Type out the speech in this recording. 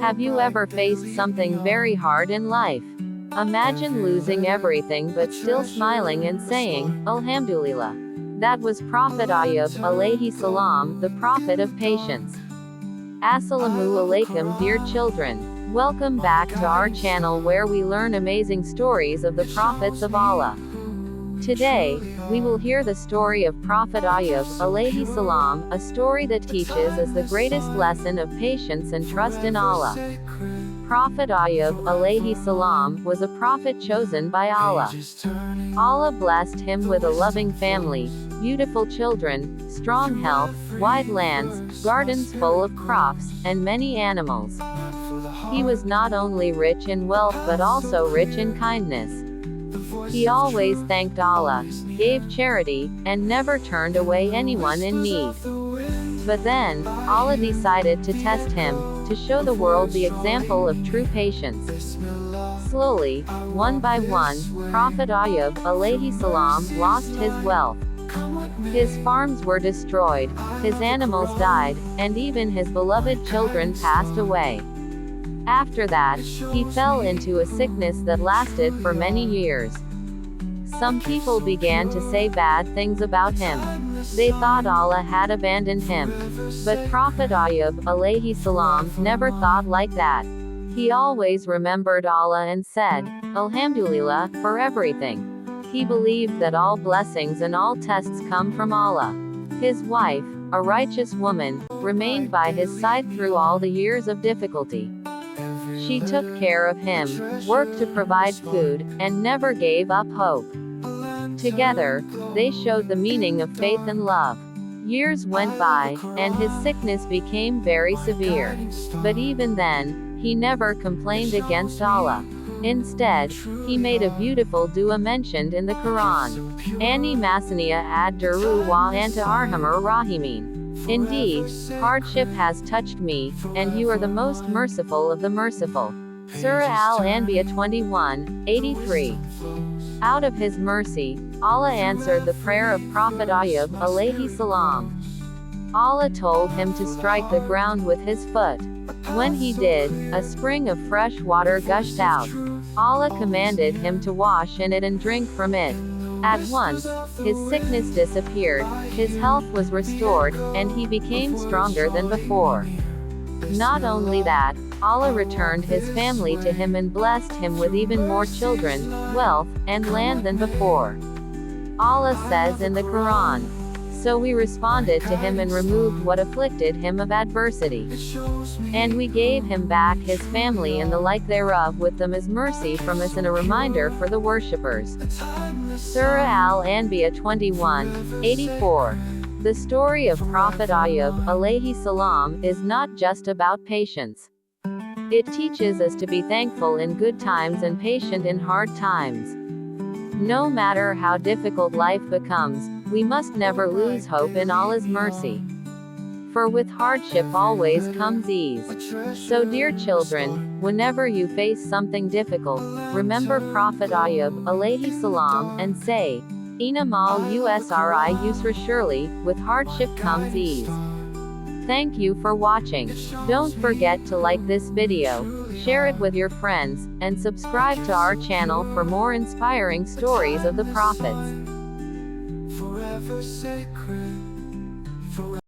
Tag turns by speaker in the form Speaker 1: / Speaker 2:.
Speaker 1: Have you ever faced something very hard in life? Imagine losing everything but still smiling and saying, Alhamdulillah. That was Prophet Ayyub, Alayhi Salam, the prophet of patience. Assalamu alaikum, dear children. Welcome back to our channel where we learn amazing stories of the prophets of Allah. Today, we will hear the story of Prophet Ayyub, Alayhi Salam, a story that teaches us the greatest lesson of patience and trust in Allah. Prophet Ayyub, Alayhi Salam, was a prophet chosen by Allah. Allah blessed him with a loving family, beautiful children, strong health, wide lands, gardens full of crops, and many animals. He was not only rich in wealth but also rich in kindness. He always thanked Allah, gave charity, and never turned away anyone in need. But then, Allah decided to test him, to show the world the example of true patience. Slowly, one by one, Prophet Ayyub, Alayhi Salam, lost his wealth. His farms were destroyed, his animals died, and even his beloved children passed away. After that, he fell into a sickness that lasted for many years. Some people began to say bad things about him. They thought Allah had abandoned him. But Prophet Ayyub, Alayhi Salam, never thought like that. He always remembered Allah and said, Alhamdulillah, for everything. He believed that all blessings and all tests come from Allah. His wife, a righteous woman, remained by his side through all the years of difficulty. She took care of him, worked to provide food, and never gave up hope. Together, they showed the meaning of faith and love. Years went by, and his sickness became very severe. But even then, he never complained against Allah. Instead, he made a beautiful dua mentioned in the Qur'an. Ani masaniya ad-duru wa anta arhamur rahimin. Indeed, hardship has touched me, and you are the most merciful of the merciful. Surah Al-Anbiya 21:83. Out of his mercy, Allah answered the prayer of Prophet Ayyub, Alayhi Salam. Allah told him to strike the ground with his foot. When he did, a spring of fresh water gushed out. Allah commanded him to wash in it and drink from it. At once, his sickness disappeared, his health was restored, and he became stronger than before. Not only that, Allah returned his family to him and blessed him with even more children, wealth, and land than before. Allah says in the Quran, so we responded to him and removed what afflicted him of adversity. And we gave him back his family and the like thereof with them as mercy from us and a reminder for the worshippers. Surah Al-Anbiya 21:84. The story of Prophet Ayyub, Alayhi Salam, is not just about patience. It teaches us to be thankful in good times and patient in hard times. No matter how difficult life becomes, we must never lose hope in Allah's mercy. For with hardship always comes ease. So dear children, whenever you face something difficult, remember Prophet Ayyub, Alayhi Salam, and say, Inamal usri yusra, surely, with hardship comes ease. Thank you for watching. Don't forget to like this video, share it with your friends, and subscribe to our channel for more inspiring stories of the prophets. Forever sacred.